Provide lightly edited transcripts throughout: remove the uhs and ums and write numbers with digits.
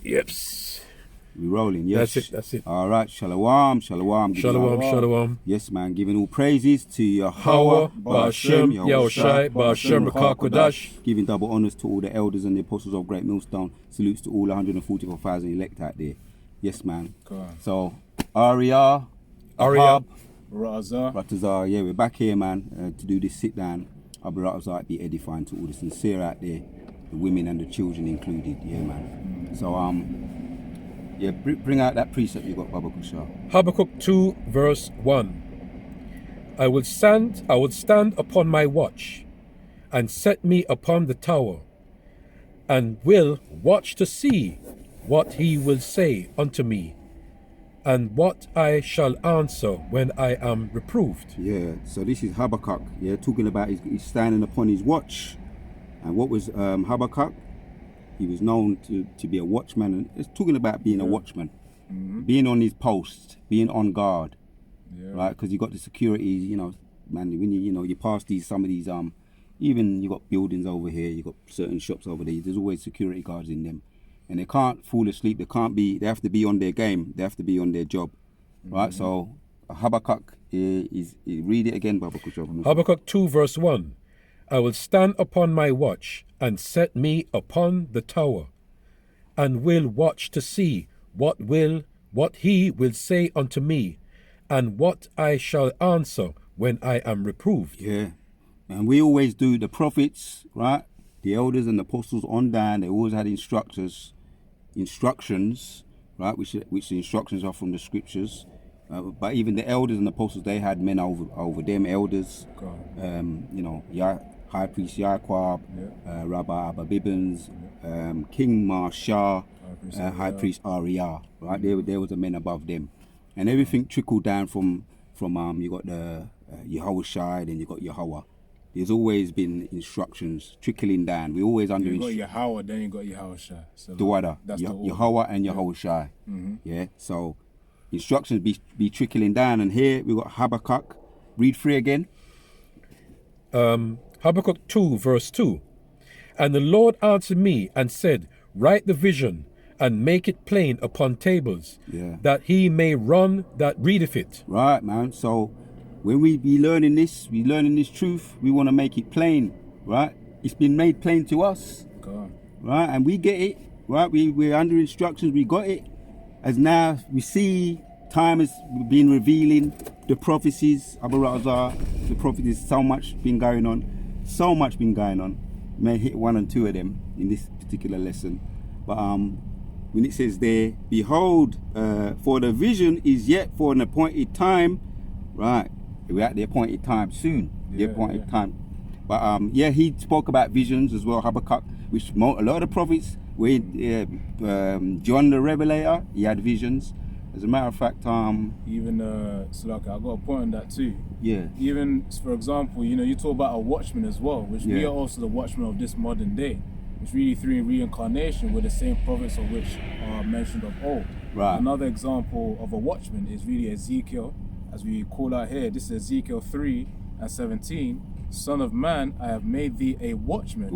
Yeps. We rolling, yes. That's it. All right, shalom. Shalom. Yes, man, giving all praises to Yahweh, Hawa, Ba'ashem, Yahawashi, Ba'ashem, Rakakodash. Giving double honors to all the elders and the apostles of Great Millstone. Salutes to all 144,000 elect out there. Yes, man. So, Arya, Arya, Ratazar, yeah, we're back here, man, to do this sit down. Abu Ratazar be edifying to all the sincere out there, the women and the children included. Yeah, man. So, yeah, bring out that precept you got, Baba Kusha. Habakkuk 2 verse 1. I would stand upon my watch, and set me upon the tower, and will watch to see what he will say unto me, and what I shall answer when I am reproved. Yeah, so this is Habakkuk, yeah, talking about he's standing upon his watch. And what was Habakkuk? He was known to be a watchman, and it's talking about being a watchman, being on his post, being on guard, right? Because you got the security, you know, man. When you pass some of these even you got buildings over here, you got certain shops over there. There's always security guards in them, and they can't fall asleep. They have to be on their game. They have to be on their job, right? So Habakkuk is read it again, Baba Kusha. Habakkuk 2 verse 1. I will stand upon my watch, and set me upon the tower, and will watch to see what he will say unto me, and what I shall answer when I am reproved. Yeah, and we always do the prophets, right? The elders and the apostles on down, they always had instructions, right? Which the instructions are from the scriptures. But even the elders and the apostles, they had men over them, elders. High Priest Yaquab, Rabbi Abba Bibbins, King Marshah, High Priest Arya, right? There was the men above them, and everything trickled down from you got the Yahawashi, then you got Yahweh. There's always been instructions trickling down. We always under. You got Yahweh, then you got Yahawashi. So the water, Yahweh and Yahawashi. Yeah. So instructions be trickling down, and here we got Habakkuk. Read 3 again. Habakkuk 2 verse 2. And the Lord answered me and said, write the vision and make it plain upon tables, that he may run that readeth it. Right, man. So when we be learning this truth, we want to make it plain, right? It's been made plain to us, right? And we get it, right? We're under instructions, we got it. As now we see time has been revealing the prophecies, Abu Razar, the prophecies, so much been going on. May hit 1 and 2 of them in this particular lesson. But when it says there, behold, for the vision is yet for an appointed time, right? We're at the appointed time soon, time. But he spoke about visions as well, Habakkuk, which a lot of the prophets, John the Revelator, he had visions. As a matter of fact, even Sulaka, I got a point on that too. Yeah. Even for example, you talk about a watchman as well, which we are also the watchmen of this modern day. It's really through reincarnation with the same prophets of which are mentioned of old. Right. Another example of a watchman is really Ezekiel, as we call out here. This is Ezekiel 3 and 17. Son of man, I have made thee a watchman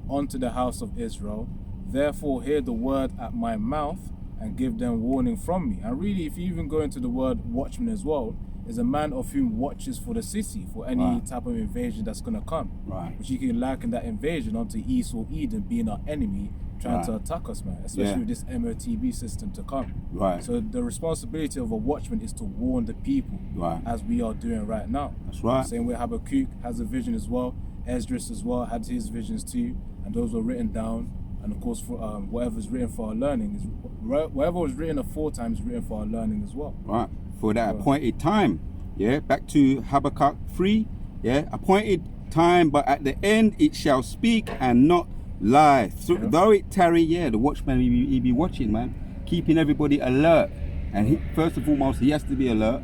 unto the house of Israel. Therefore hear the word at my mouth, and give them warning from me. And really, if you even go into the word watchman as well, is a man of whom watches for the city, for any type of invasion that's going to come. Right. Which you can liken that invasion onto Esau, Eden being our enemy, trying to attack us, man. Especially with this MOTB system to come. Right. So the responsibility of a watchman is to warn the people, as we are doing right now. That's right. Same way Habakkuk has a vision as well. Esdras as well had his visions too, and those were written down. And of course, for whatever's written for our learning, whatever was written aforetime is written for our learning as well. Right, for that appointed time. Yeah, back to Habakkuk 3. Yeah, appointed time, but at the end it shall speak and not lie. So though it tarry, the watchman he be watching, man, keeping everybody alert. And first and foremost, he has to be alert.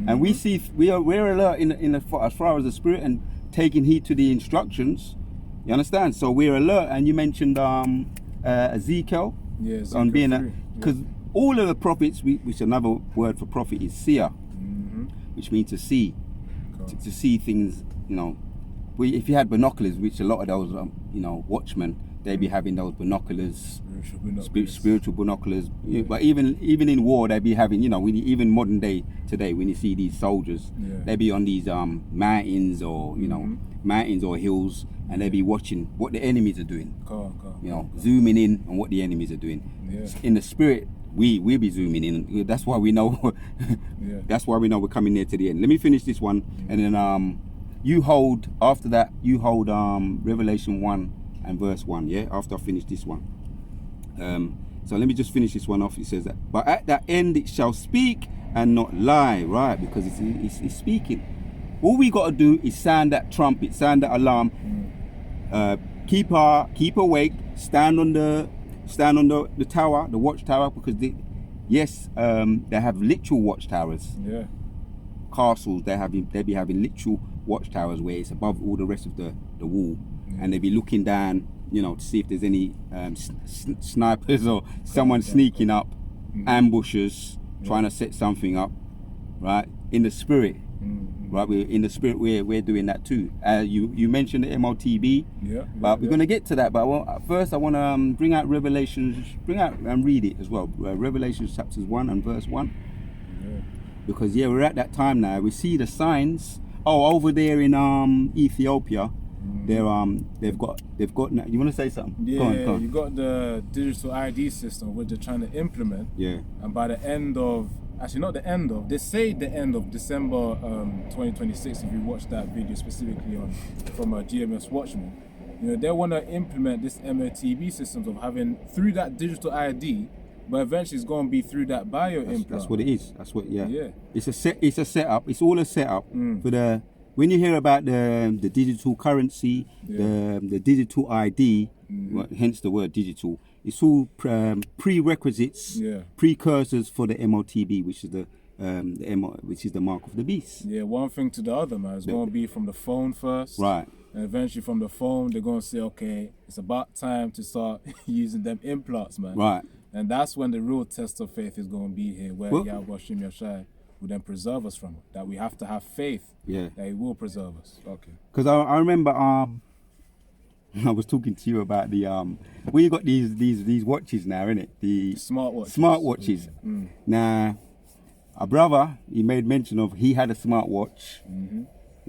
And we're alert in as far as the spirit and taking heed to the instructions. You understand? So we're alert, and you mentioned Ezekiel on being because all of the prophets, which another word for prophet is seer, which means to see, to see things. If you had binoculars, which a lot of those watchmen, they be having those binoculars, spiritual binoculars. Yeah. But even in war, they be having, even modern day today, when you see these soldiers, they be on these mountains or mountains or hills, and they be watching what the enemies are doing. Zooming in on what the enemies are doing. Yeah. In the spirit, we be zooming in. That's why we know. That's why we know we're coming near to the end. Let me finish this one, and then you hold Revelation 1 and verse 1. Yeah, after I finish this one. So let me just finish this one off. It says that, but at that end it shall speak and not lie, right? Because it's speaking. All we got to do is sound that trumpet, sound that alarm. Keep awake. Stand on the tower, the watchtower, because they have literal watchtowers. Yeah. Castles, they be having literal watchtowers where it's above all the rest of the wall, and they be looking down, to see if there's any snipers or someone sneaking up, ambushers, trying to set something up, right? In the spirit. Right, in the spirit, we're doing that too. You mentioned the MOTB, but we're going to get to that. But first, I want to bring out and read it as well. Revelations chapters 1 and verse 1. Because we're at that time now. We see the signs. Oh, over there in Ethiopia, they've got. You want to say something? Yeah, go on. You got the digital ID system which they're trying to implement. Yeah. And by the end of. Actually, not the end of. They say the end of December 2026. If you watch that video specifically from GMS Watchman, they want to implement this MOTB systems of having through that digital ID, but eventually it's going to be through that bio implant. That's what it is. That's what. Yeah. Yeah. It's a setup. It's all a setup for the. When you hear about the digital currency, the digital ID, hence the word digital. It's all prerequisites, precursors for the MOTB, which is which is the mark of the beast. Yeah, one thing to the other, man. It's going to be from the phone first, right? And eventually from the phone, they're going to say, okay, it's about time to start using them implants, man. Right. And that's when the real test of faith is going to be here, where Yahawashi will then preserve us from it. That we have to have faith that He will preserve us. Okay. Because I remember I was talking to you about the we got these watches now, innit? The smartwatches. Now, a brother, he made mention of he had a smartwatch.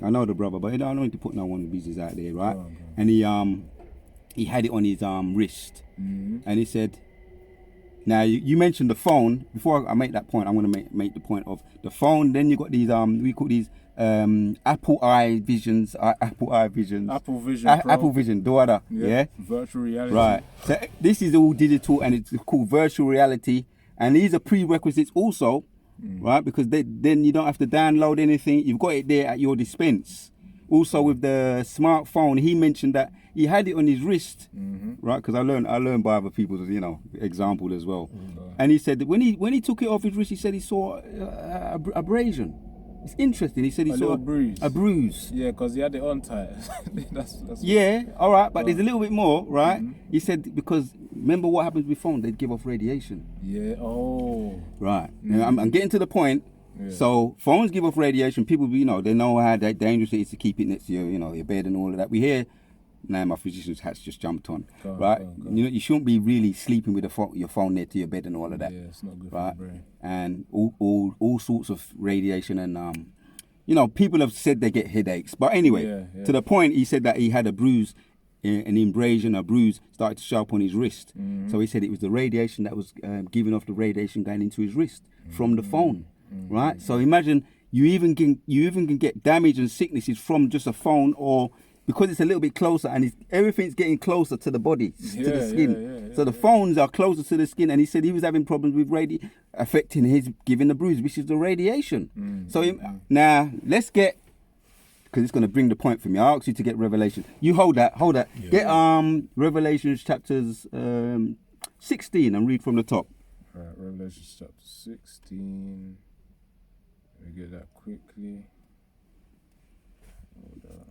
I know the brother, but I don't need to put no one business out there, right? And he had it on his wrist, and he said. Now you mentioned the phone. Before I make that point, I'm going to make the point of the phone. Then you got these we call these Apple Vision Pro. Apple Vision, daughter. Yeah. Virtual reality. Right. So this is all digital, and it's called virtual reality. And these are prerequisites also, right? Because then you don't have to download anything. You've got it there at your dispense. Also with the smartphone, he mentioned that he had it on his wrist, right? Because I learned by other people's, example as well. And he said that when he took it off his wrist, he said he saw abrasion. It's interesting. He said he saw a bruise. Yeah, because he had it on tight. that's all right, but there's a little bit more, right? He said because remember what happens with phone? They give off radiation. Yeah. Oh. Right. Now, I'm getting to the point. Yeah. So phones give off radiation. People, they know how dangerous it is to keep it next to your bed and all of that. We hear. Now my physician's hat's just jumped on, right? You shouldn't be really sleeping with your phone near to your bed and all of that. Yeah, it's not good right? for the brain. And all sorts of radiation and people have said they get headaches. But anyway, to the point, he said that he had a bruise, an abrasion, a bruise started to show up on his wrist. So he said it was the radiation that was giving off the radiation going into his wrist from the phone. Right, so imagine you even can get damage and sicknesses from just a phone, or because it's a little bit closer and everything's getting closer to the body, to the skin. So the phones are closer to the skin, and he said he was having problems with affecting his giving the bruise, which is the radiation. So now let's get, because it's going to bring the point for me. I asked you to get Revelation. You hold that. Yeah. Get Revelation chapters 16 and read from the top. Right, Revelation chapter 16. Let me get that quickly. Hold on.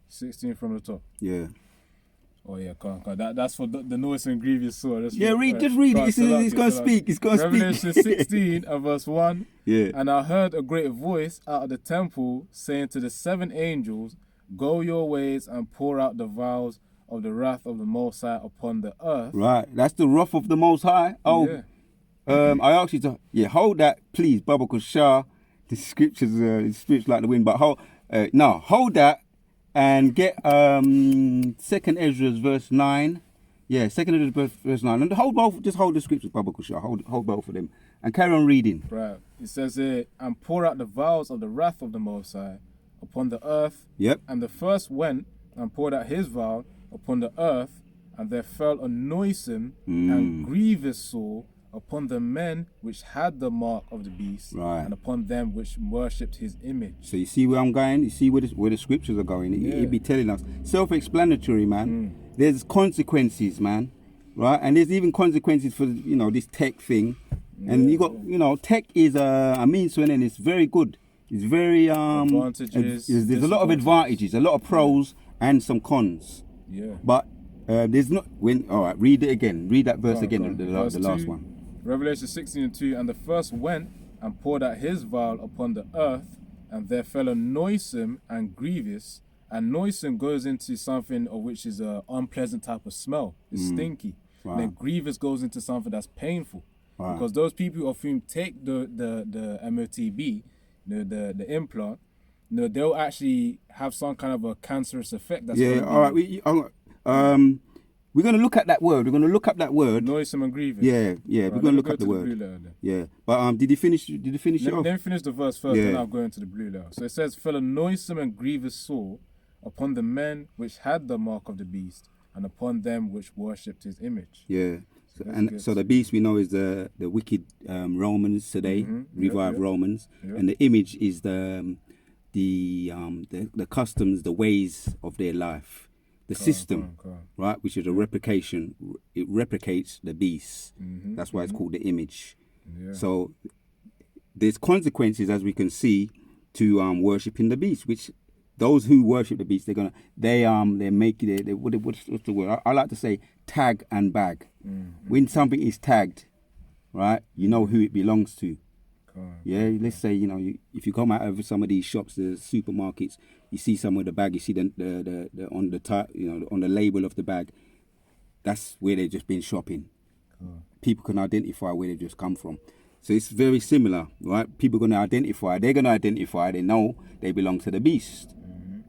16 from the top. Yeah. Oh yeah, come on. That's for the noise and grievous sword. Just read it. It's going to speak. It's going to speak. Revelation 16 and verse 1. Yeah. And I heard a great voice out of the temple saying to the 7 angels, "Go your ways and pour out the vials of the wrath of the Most High upon the earth. Right. That's the wrath of the Most High. Oh, Yeah. I asked you to hold that, please, Baba Kushar. The scriptures, spirits like the wind, but hold that and get 2nd Ezra verse 9. Yeah, 2nd Ezra verse 9. And just hold the scriptures, Baba Kushar. Hold both of them and carry on reading. Right. It says here, and pour out the vials of the wrath of the Most High upon the earth. Yep. And the first went and poured out his vial upon the earth, and there fell a noisome and grievous sore upon the men which had the mark of the beast, right, and upon them which worshipped his image. So you see where I'm going? You see where the scriptures are going? It'd be telling us. Self-explanatory, man. There's consequences, man. Right? And there's even consequences for, this tech thing. And you got, tech is a means to an end. It's very good. It's very, advantages. There's a lot of advantages, a lot of pros and some cons. Yeah. But there's not, all right, read it again. Read that verse again, the last one. Revelation 16:2, and the first went and poured out his vial upon the earth, and there fell a noisome and grievous. And noisome goes into something of which is an unpleasant type of smell. It's stinky. Wow. And then grievous goes into something that's painful. Wow. Because those people of whom take the MOTB, the implant, they'll actually have some kind of a cancerous effect. That's all right. We're going to look at that word. We're going to look up that word. Noisome and grievous. Yeah. Right, we're going to look up the word. Yeah. But did you finish it off? Let me finish the verse first, then I'll go into the blue letter. So it says, fell a noisome and grievous sore upon the men which had the mark of the beast, and upon them which worshipped his image. Yeah. So the beast we know is the wicked Romans today, revived Romans, and the image is the customs, the ways of their life. The system, right, which is a replication. It replicates the beast. That's why it's called the image. Yeah. So there's consequences, as we can see, to worshiping the beast. Which those who worship the beast, they're making it. What's the word? I like to say tag and bag. When something is tagged, right, you know who it belongs to. Yeah, let's say if you come out of some of these shops, the supermarkets, you see some of the bag, you see the on the top, on the label of the bag. That's where they've just been shopping. People can identify where they've just come from. So it's very similar, right? People are going to identify. They're going to identify. They know they belong to the beast,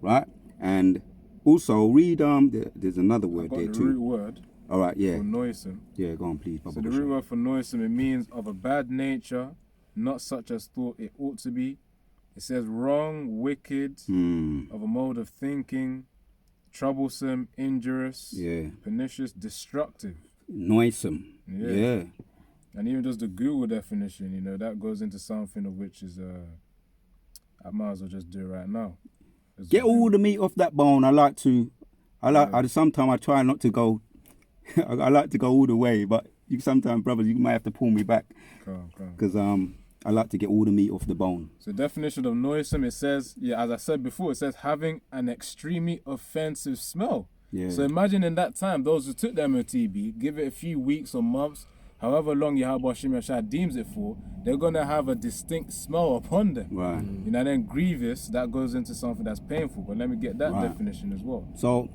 right? And also read there's another word there too. Root word. All right, yeah. For noisome. Yeah, go on, please. So the root word for noisome, it means of a bad nature, not such as thought it ought to be. It says wrong, wicked, of a mode of thinking, troublesome, injurious, pernicious, destructive. Noisome. Yeah. And even just the Google definition, that goes into something of which is, I might as well just do it right now. Get all the meat off that bone. Sometimes I try not to go, I like to go all the way, but sometimes, brothers, you might have to pull me back. Because I like to get all the meat off the bone. So definition of noisome, it says, as I said before, it says having an extremely offensive smell. Yeah. So imagine in that time, those who took the MOTB, give it a few weeks or months, however long Yahawashi deems it for, they're going to have a distinct smell upon them. Right. Then grievous, that goes into something that's painful. But let me get that definition as well. So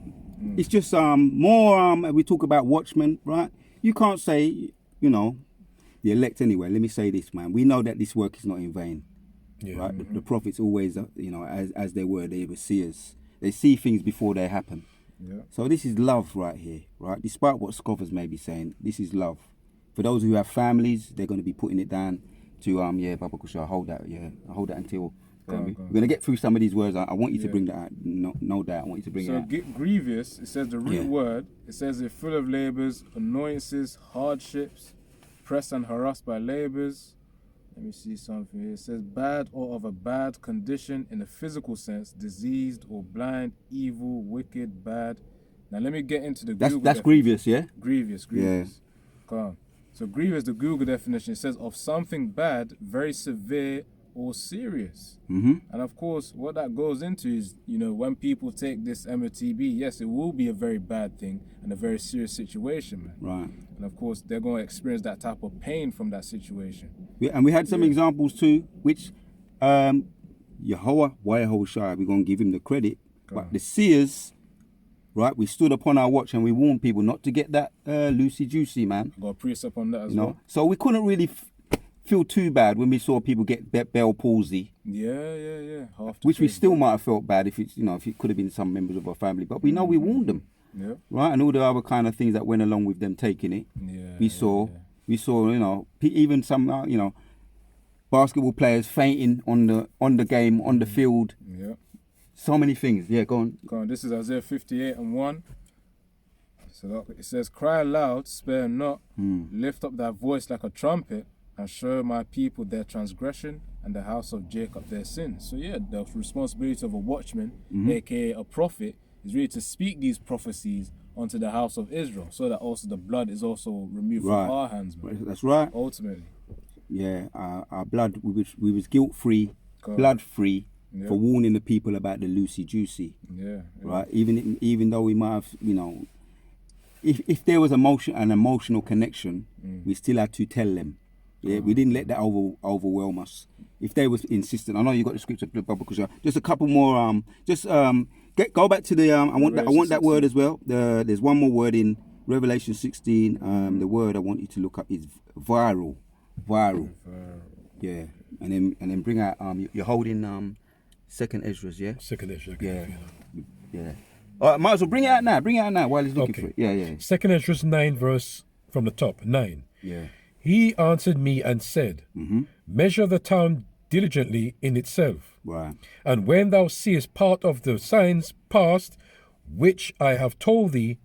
it's just more, we talk about watchmen, right? You can't say, the elect anyway. Let me say this, man. We know that this work is not in vain. Yeah. Right? The prophets always, as they were seers. They see things before they happen. Yeah. So this is love right here, right? Despite what scoffers may be saying, this is love. For those who have families, they're going to be putting it down to, Baba Kusha, hold that until... we're going to get through some of these words. I want you to bring that out. No doubt. I want you to bring it out. So grievous, it says the root word, it says it's full of labors, annoyances, hardships, pressed and harassed by labors. Let me see something here. It says bad or of a bad condition in a physical sense, diseased or blind, evil, wicked, bad. Now let me get into the Google That's grievous, yeah? Grievous. Yeah. Come on. So grievous, the Google definition, it says of something bad, very severe or serious. And of course, what that goes into is, when people take this MOTB, yes, it will be a very bad thing and a very serious situation, man. Right. And of course, they're going to experience that type of pain from that situation. And we had some examples too, which Yahawashi, we're going to give him the credit, but the seers right? We stood upon our watch and we warned people not to get that loosey-juicy, man. Got a precept on that as You know, well. so we couldn't really feel too bad when we saw people get Bell palsy, Yeah. which we still might have felt bad if it's, if it could have been some members of our family. But we know we warned them, Yeah. right? And all the other kind of things that went along with them taking it. Yeah. We saw, even some, basketball players fainting on the game, on the field. Yeah. So many things. Yeah, go on. Come on, this is Isaiah 58:1. So it says, "Cry aloud, spare not, lift up thy voice like a trumpet, and show my people their transgression and the house of Jacob their sins." So yeah, the responsibility of a watchman, aka a prophet, is really to speak these prophecies onto the house of Israel, so that also the blood is also removed from our hands, man. That's right. Ultimately. Yeah, our blood, we was guilt-free, blood-free, for warning the people about the loosey-juicy. Yeah. Right? Even though we might have, if there was an emotional connection, we still had to tell them. Yeah, we didn't let that overwhelm us. If they was insistent, I know you got the scripture, because just a couple more. Go back to the. I want that word as well. There's one more word in Revelation 16. The word I want you to look up is viral. Yeah, and then bring out. You're holding Second Ezra's, yeah. Second Ezra. Yeah. All right, might as well bring it out now while he's looking for it. Yeah. Second Ezra 9 verse from the top 9. Yeah. He answered me and said, measure the town diligently in itself. Right. And when thou seest part of the signs past, which I have told thee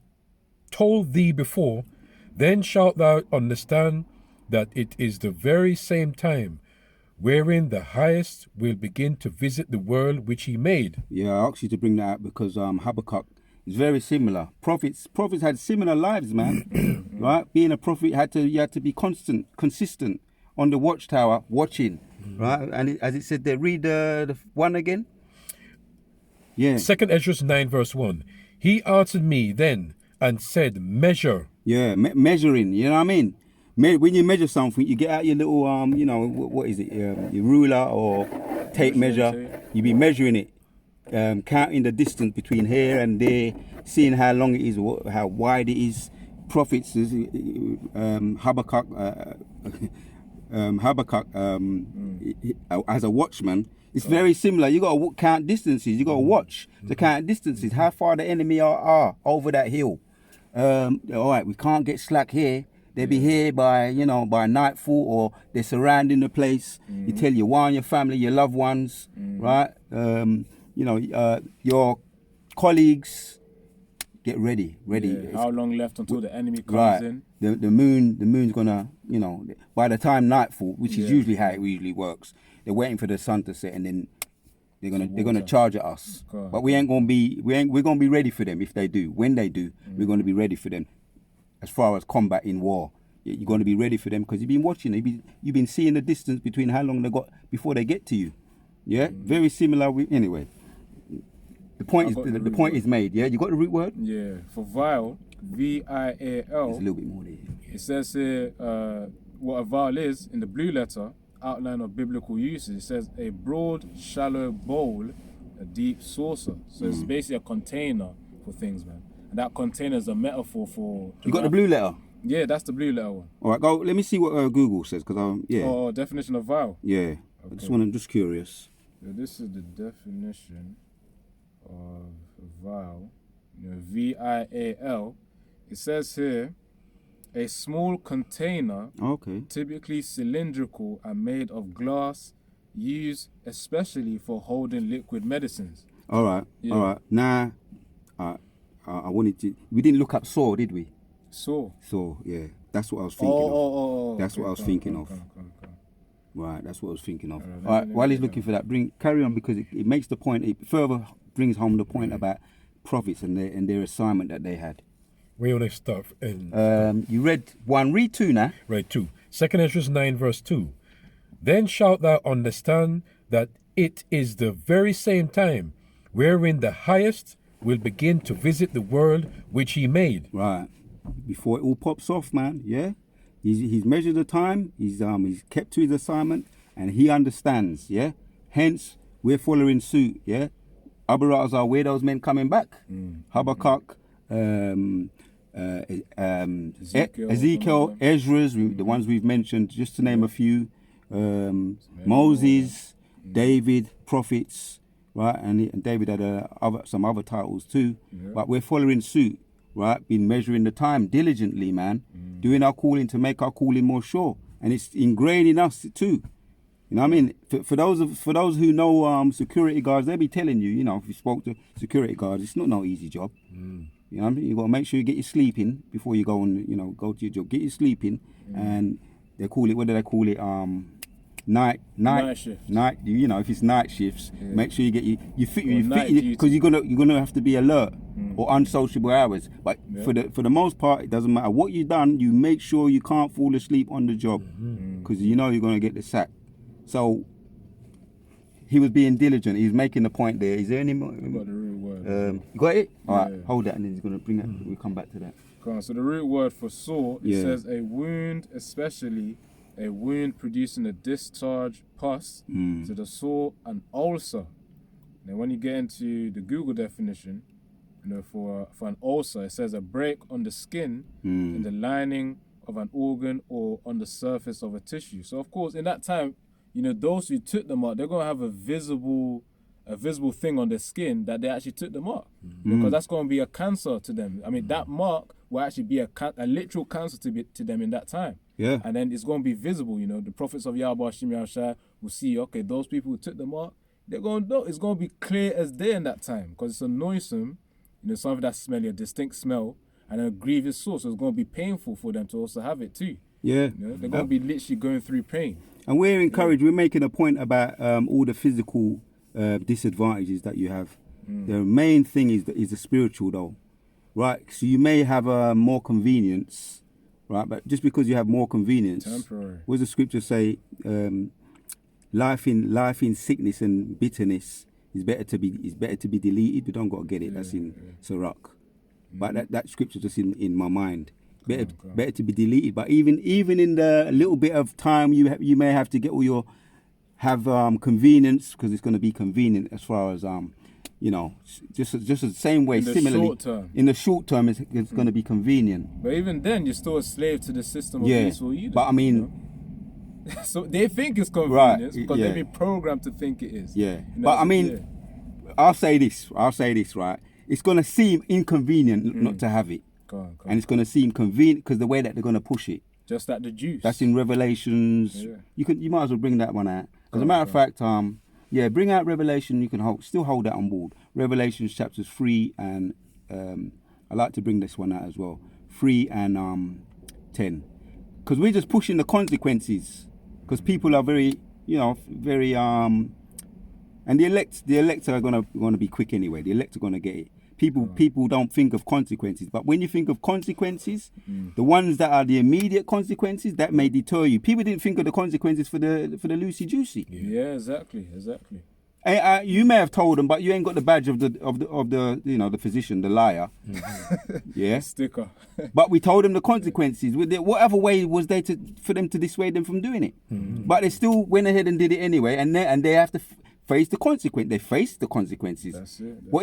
before, then shalt thou understand that it is the very same time wherein the highest will begin to visit the world which he made. Yeah, I asked you to bring that out because Habakkuk is very similar. Prophets had similar lives, man. Right? Being a prophet, you had to be consistent on the watchtower, watching. Right? And as it said there, read the one again. Yeah. Second Ezra 9 verse 1. He answered me then and said, measure. Yeah, measuring, you know what I mean? When you measure something, you get out your little, what is it, your ruler or tape measure. You be measuring it, counting the distance between here and there, seeing how long it is, how wide it is. Prophets, Habakkuk, as a watchman, it's very similar. You got to count distances. You got to watch to count distances. How far the enemy are over that hill. All right, we can't get slack here. They be here by nightfall, or they're surrounding the place. You tell your wife, your family, your loved ones, right? Your colleagues, get ready. Yeah. How long left until the enemy comes in? The moon's gonna, by the time nightfall, which is usually how it usually works, they're waiting for the sun to set, and then they're gonna charge at us. But we're gonna be ready for them if they do. When they do, we're gonna be ready for them. As far as combat in war, you're going to be ready for them because you've been watching. You've been seeing the distance between how long they got before they get to you. Yeah, very similar. Anyway, the point is made. Yeah, you got the root word. Yeah, for vial, vial. There's a little bit more there. It says here what a vial is in the blue letter outline of biblical usage. It says a broad, shallow bowl, a deep saucer. So it's basically a container for things, man. And that container is a metaphor for... You got the blue letter? Yeah, that's the blue letter one. All right, go. Let me see what Google says, because Oh, definition of vial. Yeah, okay. I'm just curious. Yeah, this is the definition of vial. VIAL. It says here, a small container, typically cylindrical and made of glass, used especially for holding liquid medicines. All right. Now, I wanted to. We didn't look up saw, did we? Saw, yeah. That's what I was thinking of. That's what I was thinking of. Right, that's what I was thinking of. All right, while he's looking for that, carry on, because it makes the point. It further brings home the point about prophets and their assignment that they had. Where want to start? You read 1. Read 2 now. Read 2. Second Ezra 9 verse 2. Then shalt thou understand that it is the very same time wherein the highest will begin to visit the world which he made. Right. Before it all pops off, man. Yeah. He's measured the time. He's kept to his assignment, and he understands. Yeah. Hence, we're following suit. Yeah. Abarazar, where those men coming back? Habakkuk, Ezekiel, Ezra's, the ones we've mentioned, just to name a few. Moses, David, prophets, right? And David had some other titles too. Yeah. But we're following suit, right? Been measuring the time diligently, man. Doing our calling to make our calling more sure. And it's ingrained in us too. You know what I mean? For those who know security guards, they'll be telling you, you know, if you spoke to security guards, it's not no easy job. You know what I mean? You got to make sure you get your sleep in before you go and, you know, go to your job. Get your sleep in, and they call it, what do they call it? Night shift. Night. You know, if it's night shifts, make sure you get you fit duty. because you're gonna have to be alert or unsociable hours. But for the most part, it doesn't matter what you've done. You make sure you can't fall asleep on the job because you know you're gonna get the sack. So he was being diligent. He's making the point there. Is there any more? Got the root word. You got it? All right, hold that, and then he's gonna bring it. We'll come back to that. So the root word for sore, it says a wound, especially a wound producing a discharge pus to the sore, an ulcer. Now, when you get into the Google definition, you know, for an ulcer, it says a break on the skin in the lining of an organ or on the surface of a tissue. So, of course, in that time, you know, those who took the mark, they're gonna have a visible thing on their skin that they actually took the mark, because that's going to be a cancer to them. I mean, that mark will actually be a literal cancer to them in that time. Yeah. And then it's going to be visible. You know, the prophets of Yahawashi will see, okay, those people who took the mark, they're going to know. It's going to be clear as day in that time, because it's a noisome, you know, something that's smelly, a distinct smell, and a grievous sore. So it's going to be painful for them to also have it too. Yeah. You know, they're going to be literally going through pain. And we're encouraged. We're making a point about all the physical disadvantages that you have. The main thing is the spiritual, though, right? So you may have more convenience, right? But just because you have more convenience, temporary. What does the scripture say? Life in sickness and bitterness is better to be deleted. We don't got to get it. That's in Sirach. But that scripture just in my mind. Better to be deleted. But even in the little bit of time you may have to get all your convenience, because it's going to be convenient as far as you know, just the same way. Similarly, in the short term, it's going to be convenient. But even then, you're still a slave to the system of peaceful Eden. But I mean, you know? So they think it's convenience because they've been programmed to think it is. Yeah, you know, but I mean, I'll say this, right? It's going to seem inconvenient not to have it. And it's going to seem convenient because the way that they're going to push it. Just like the juice. That's in Revelations. Yeah. You might as well bring that one out. As a matter of fact, bring out Revelation. You can still hold that on board. Revelations chapters 3 and I like to bring this one out as well. 3 and 10, because we're just pushing the consequences. Because people are very and the elect are gonna be quick anyway. The elect are gonna get it. People don't think of consequences, but when you think of consequences, the ones that are the immediate consequences, that may deter you. People didn't think of the consequences for the loosey juicy. Yeah, exactly. And, you may have told them, but you ain't got the badge of the you know, the physician, the liar. Yeah, sticker. But we told them the consequences. Whatever way was there for them to dissuade them from doing it, but they still went ahead and did it anyway, and they have to face the consequence. They faced the consequences. That's it. What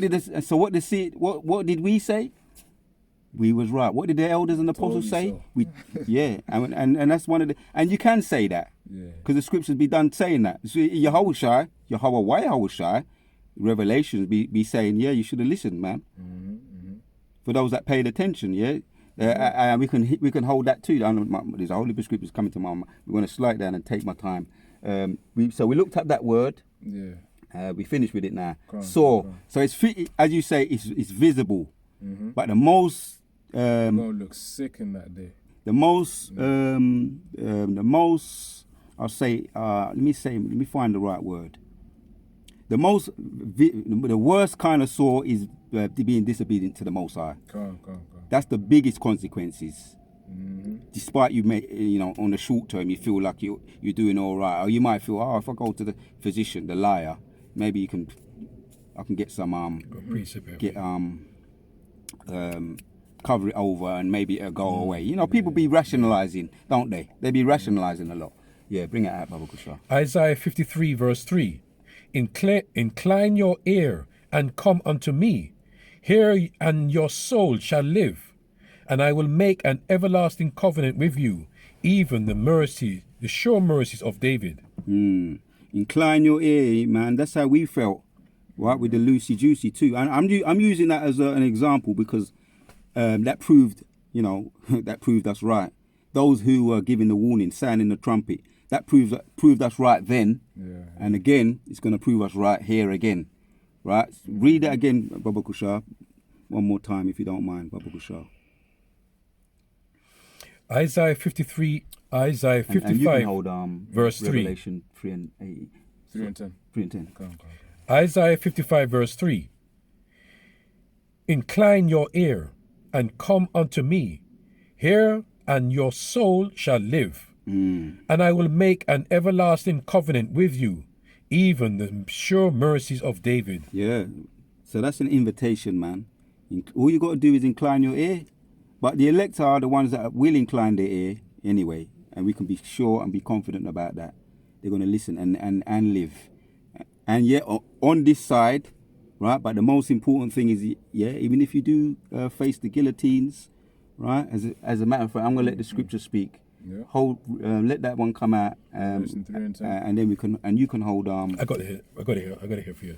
did we say? We was right. What did the elders and the apostles say? So. And that's one of the. And you can say that because the scriptures be done saying that. So Yahawashi, Revelations be saying, you should have listened, man. For those that paid attention, we can hold that too. There's a whole heap of scriptures coming to my mind. We're going to slow it down and take my time. We looked at that word. Yeah. We finished with it now. So it's as you say, it's visible. But the most gonna look sick in that day. The most I'll say. Let me find the right word. The worst kind of sore is being disobedient to the Most High. That's the biggest consequences. Despite you may, on the short term, you feel like you're doing all right, or you might feel, if I go to the physician, the liar, maybe I can get some cover it over and maybe it'll go away. People be rationalizing, don't they? They be rationalizing a lot. Yeah, bring it out, Baba Kusha. Isaiah 53 verse 3. Incline your ear and come unto me. Hear, and your soul shall live, and I will make an everlasting covenant with you, even the sure mercies of David. Incline your ear, man. That's how we felt, right, with the loosey juicy too. And I'm using that as an example because that proved, that proved us right. Those who were giving the warning, sounding the trumpet, that proved us right then. Yeah. And again, it's going to prove us right here again, right? Read that again, Baba Kushar, one more time if you don't mind, Baba Kushar. Isaiah 55, And you can hold verse 3. Revelation 3 and 8. 3 and 10. 3 and 10. Go on. Isaiah 55 verse 3. Incline your ear and come unto me. Hear, and your soul shall live. And I will make an everlasting covenant with you, even the sure mercies of David. Yeah. So that's an invitation, man. All you got to do is incline your ear. But the elect are the ones that will incline their ear anyway. And we can be sure and be confident about that. They're going to listen and live. And yet, on this side, right, but the most important thing is, even if you do face the guillotines, right, as a matter of fact, I'm going to let the scripture speak. Yeah. Let that one come out, Revelation 3 and 10. and then you can hold I got it here for you.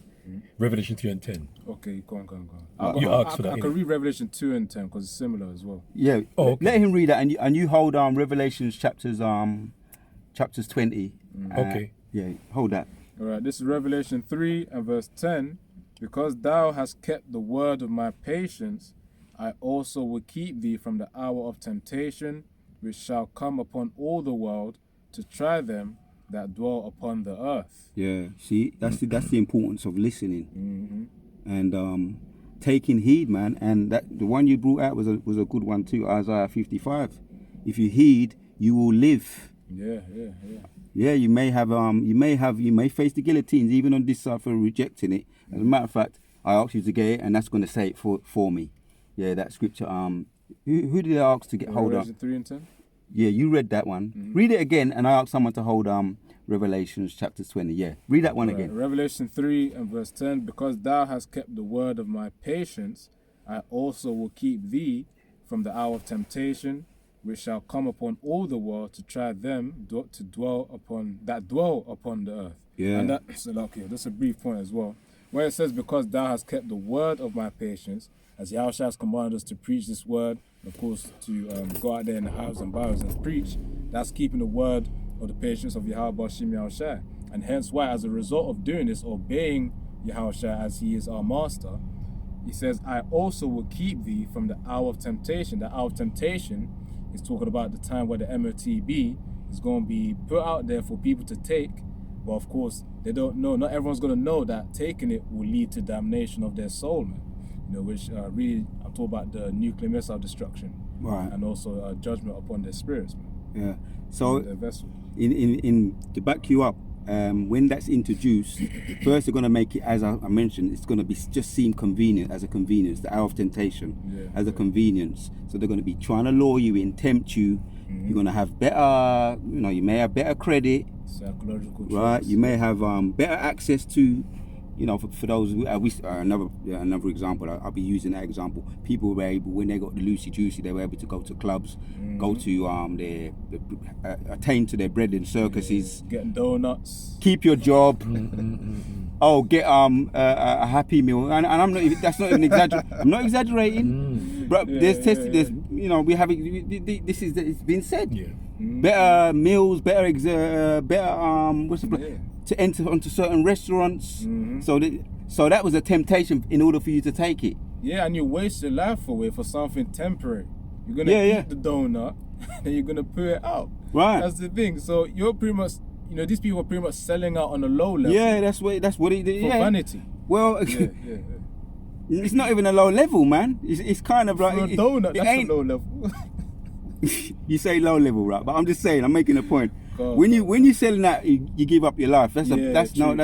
Revelation 3 and 10. Okay, go on. You asked for that. I can read Revelation 2 and 10 because it's similar as well. Yeah. Oh, okay. Let him read that, and you hold Revelations chapters 20. Okay. Yeah, hold that. All right, this is Revelation 3 and verse 10. Because thou hast kept the word of my patience, I also will keep thee from the hour of temptation, which shall come upon all the world to try them that dwell upon the earth. Yeah. See, that's the importance of listening and taking heed, man. And that the one you brought out was a good one too. Isaiah 55. If you heed, you will live. Yeah. Yeah, you may face the guillotines even on this side for rejecting it. As a matter of fact, I asked you to get it, and that's going to say it for me. Yeah, that scripture. Who did I ask to get hold of? Revelation 3 and 10. Yeah, you read that one. Read it again, and I asked someone to hold Revelations chapter 20. Yeah, read that one All right, again. Revelation 3 and verse 10. Because thou hast kept the word of my patience, I also will keep thee from the hour of temptation, which shall come upon all the world to try them to dwell upon the earth. Yeah. And that's a brief point as well. Where it says, because thou hast kept the word of my patience, as Yahawashi has commanded us to preach this word, of course, to go out there in the houses and byways and preach, that's keeping the word of the patience of Yahawashi. And hence why, as a result of doing this, obeying Yahawashi as he is our master, he says, I also will keep thee from the hour of temptation. The hour of temptation is talking about the time where the MOTB is going to be put out there for people to take. But of course, they don't know. Not everyone's going to know that taking it will lead to damnation of their soul, man. Which really, I'm talking about the nuclear missile destruction, Right. and also judgment upon their spirits, man. Yeah. So Their vessel. in to back you up, when that's introduced, first they're going to make it, as I mentioned, it's going to be just seem convenient, as a convenience, the hour of temptation, as a convenience. So they're going to be trying to lure you in, tempt you. You're going to have better, you may have better credit, Psychological right? tricks. You may have better access to, for those who, another example, I'll be using that example. People were able, when they got the loosey juicy, they were able to go to clubs, go to attain to their bread in circuses, Getting donuts. keep your job, get a Happy Meal, and I'm not. That's not even exaggerating. I'm not exaggerating, but there's we have it. This is it's been said. Yeah. Better meals, better what's the to enter onto certain restaurants. So that was a temptation in order for you to take it. Yeah, and you waste your life away for something temporary. You're gonna eat the donut, and you're gonna put it out. Right. That's the thing. So you're pretty much, these people are pretty much selling out on a low level. Yeah, that's what it did. For vanity. Well, Yeah. it's not even a low level, man. It's kind of like For a donut, that's a low level. You say low level, right? But I'm just saying, I'm making a point. God, when you're selling that, you give up your life. That's true.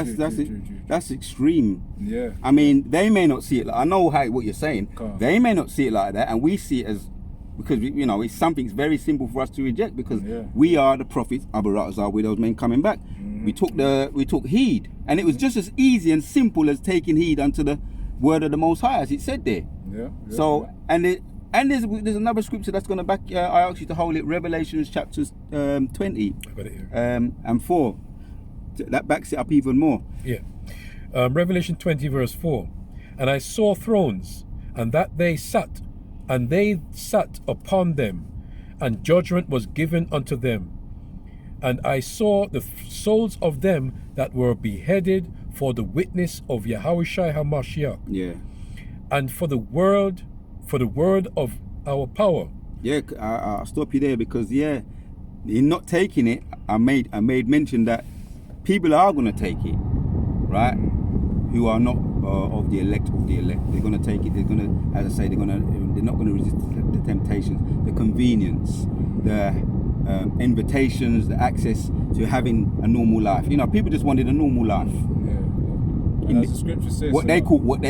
That's extreme. Yeah. I mean, they may not see it. I know what you're saying. God. They may not see it like that, and we see it as, because it's something very simple for us to reject, because we are the prophets. Abarat are with those men coming back. We took heed, and it was just as easy and simple as taking heed unto the word of the Most High, as it said there. Yeah. So, and there's another scripture that's going to back. I asked you to hold it. Revelations chapters 20 I got it here. and 4. That backs it up even more. Yeah. Revelation 20 verse 4. And I saw thrones, and that they sat upon them, and judgment was given unto them. And I saw the souls of them that were beheaded for the witness of Yahawashi HaMashiach, Yeah. and for the word of our power. Yeah, I'll stop you there because in not taking it, I made mention that people are going to take it, right? Who are not of the elect. They're going to take it. They're going to, as I say, they're not going to resist the temptations, the convenience, the invitations, the access to having a normal life. You know, people just wanted a normal life. And as the scripture says, what they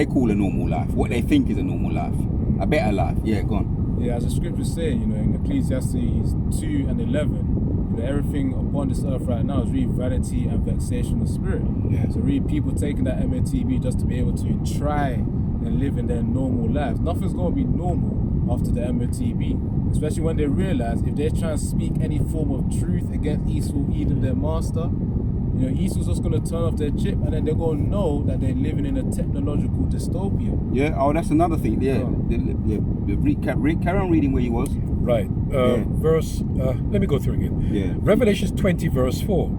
call a normal life, what they think is a normal life, a better life. Yeah, go on. Yeah, as the scriptures say, you know, in Ecclesiastes 2 and 11, you know, everything upon this earth right now is really vanity and vexation of spirit. Yeah. So really people taking that MATB just to be able to try and live in their normal lives. Nothing's going to be normal after the MOTB, especially when they realize if they try and speak any form of truth against Esau, Edom, their master, you know, Esau's just going to turn off their chip, and then they're going to know that they're living in a technological dystopia. Yeah, that's another thing. Yeah, carry on reading where you was. Right. Verse, let me go through again. Yeah. Revelations 20 verse 4.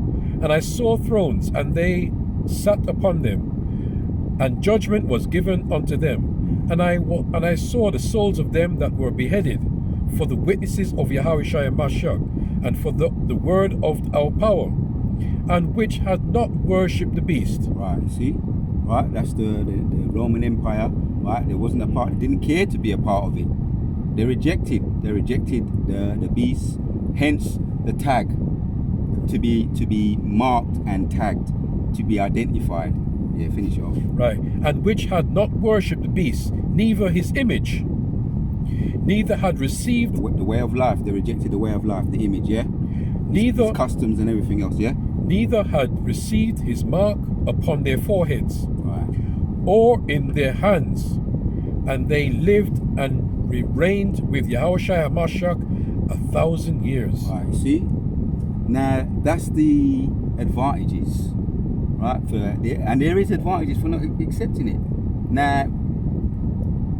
And I saw thrones, and they sat upon them, and judgment was given unto them. And I saw the souls of them that were beheaded for the witnesses of Yahawashi and Mashiach, and for the word of our power, and which had not worshipped the beast. Right, see? Right, that's the Roman Empire. Right, there wasn't a part, they didn't care to be a part of it. They rejected the beast, hence the tag, to be marked and tagged, to be identified. Yeah, finish it off. Right, and which had not worshipped the beast, neither his image, neither had received The way of life, they rejected the way of life, the image, yeah? neither His customs and everything else, yeah? neither had received his mark upon their foreheads Right. or in their hands, and they lived and reigned with Yahawashi HaMashiach 1,000 years. Right, see? Now, that's the advantages, right? And there is advantages for not accepting it. Now,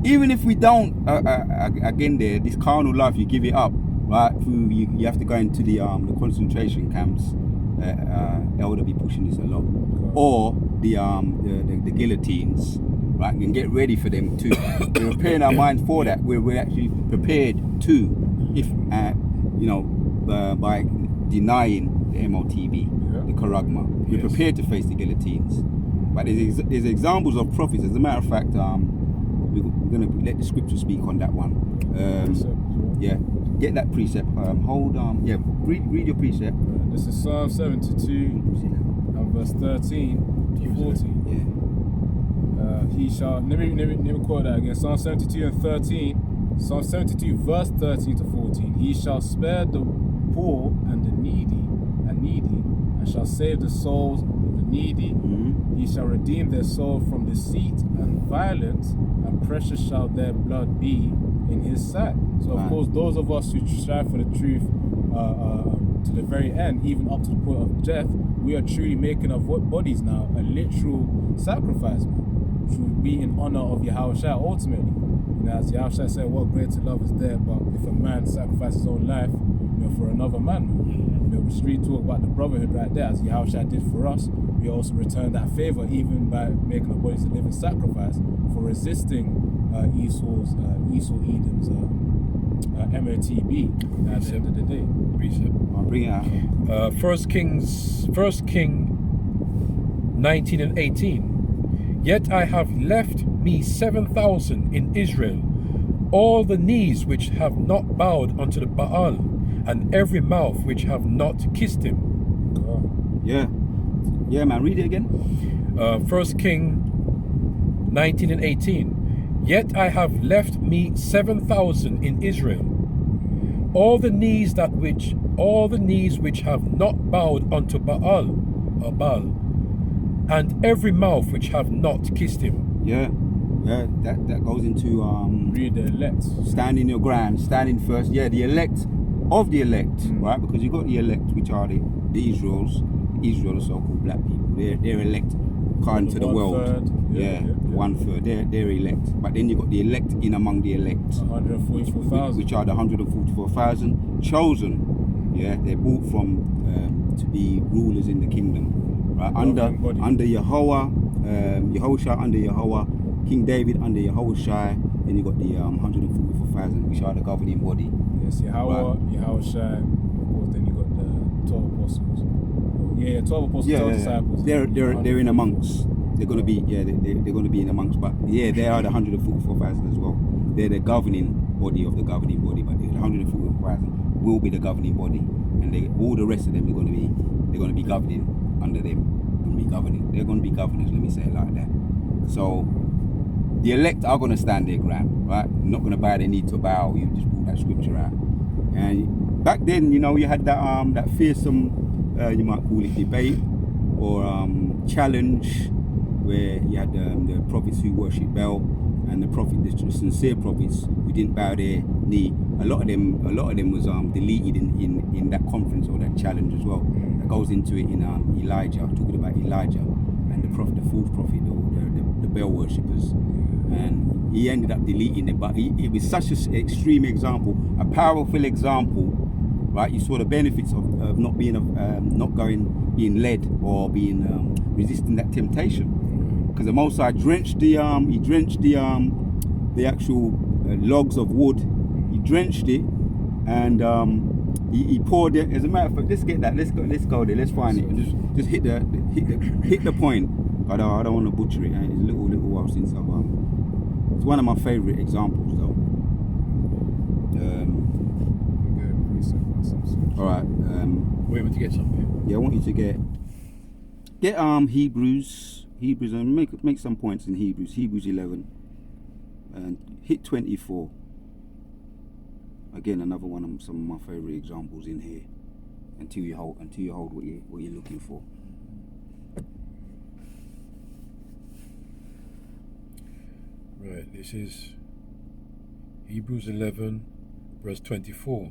even if we don't, again this carnal life, you give it up, right? You have to go into the concentration camps. Elder be pushing this a lot, or the guillotines, right? And get ready for them too. We're preparing our minds for that. We're actually prepared to, if by denying the MOTB, the Karagma, we're prepared to face the guillotines. But there's examples of prophets. As a matter of fact, we're going to let the scripture speak on that one. Yeah, get that precept. Read your precept. This is Psalm 72 and verse 13 to 14. He shall, let me quote that again. Psalm 72 and 13. Psalm 72 verse 13 to 14. He shall spare the poor and the needy, and shall save the souls of the needy. He shall redeem their soul from deceit and violence, and precious shall their blood be in his sight. So of course, those of us who strive for the truth to the very end, even up to the point of death, we are truly making our bodies now a literal sacrifice, which will be in honor of Yahawashi ultimately. You know, as Yahawashi said, what greater love is there but if a man sacrifices his own life, you know, for another man. You know, we street talk about the brotherhood right there, as Yahawashi did for us. We also return that favor even by making our bodies a living sacrifice for resisting Edom's MOTB at the end of the day. I'll bring it out. 1 King 19 and 18. Yet I have left me 7,000 in Israel, all the knees which have not bowed unto the Baal, and every mouth which have not kissed him. Yeah, man, read it again. 1 King 19 and 18. Yet I have left me 7,000 in Israel, all the knees which have not bowed unto Baal, and every mouth which have not kissed him. Yeah. Yeah, that goes into Read the elect. standing your ground, standing first. Yeah, the elect of the elect, right? Because you got the elect, which are the Israel, the so-called black people. They're elect according to the world. Third. Yeah, 1/3. They're elect. But then you got the elect in among the elect, 144,000. which are the 144,000 chosen. Yeah, they're brought from to be rulers in the kingdom, right? Under Yahweh, Yahawashi under Yahweh, King David under Yahawashi. Then you got the 144,000, which are the governing body. Yes, Yahweh, Yahawashi. Of course, then you got the 12 apostles. 12 apostles, 12 disciples. They're in amongst. They're gonna be they're gonna be in amongst. But yeah, they are the 144,000 as well. They're the governing body of the governing body. But the 144,000 will be the governing body, and all the rest of them they're gonna be governing under them. They're gonna be governors. Let me say it like that. So the elect are gonna stand their ground, right? Not gonna bow their knee to bow. You just brought that scripture out. And back then, you know, you had that fearsome, you might call it debate or challenge, where you had the prophets who worship Baal and the sincere prophets who didn't bow their knee. A lot of them was deleted in that conference or that challenge as well. That goes into it in Elijah, talking about Elijah and the false prophet, or the Baal worshippers. And he ended up deleting it, but it was such an extreme example, a powerful example, right? You saw the benefits of not being led or resisting that temptation, because the Most High drenched the actual logs of wood. He drenched it, and he poured it. As a matter of fact, let's get that. Let's go there. Let's find it and just hit the point. I don't want to butcher it. It's a little while since I've it's one of my favorite examples, though. All right. We're able to get something. Yeah, I want you to get Hebrews, and make some points in Hebrews 11, and hit 24. Again, another one of some of my favorite examples in here. Until you hold what you're looking for. Right, this is Hebrews 11, verse 24.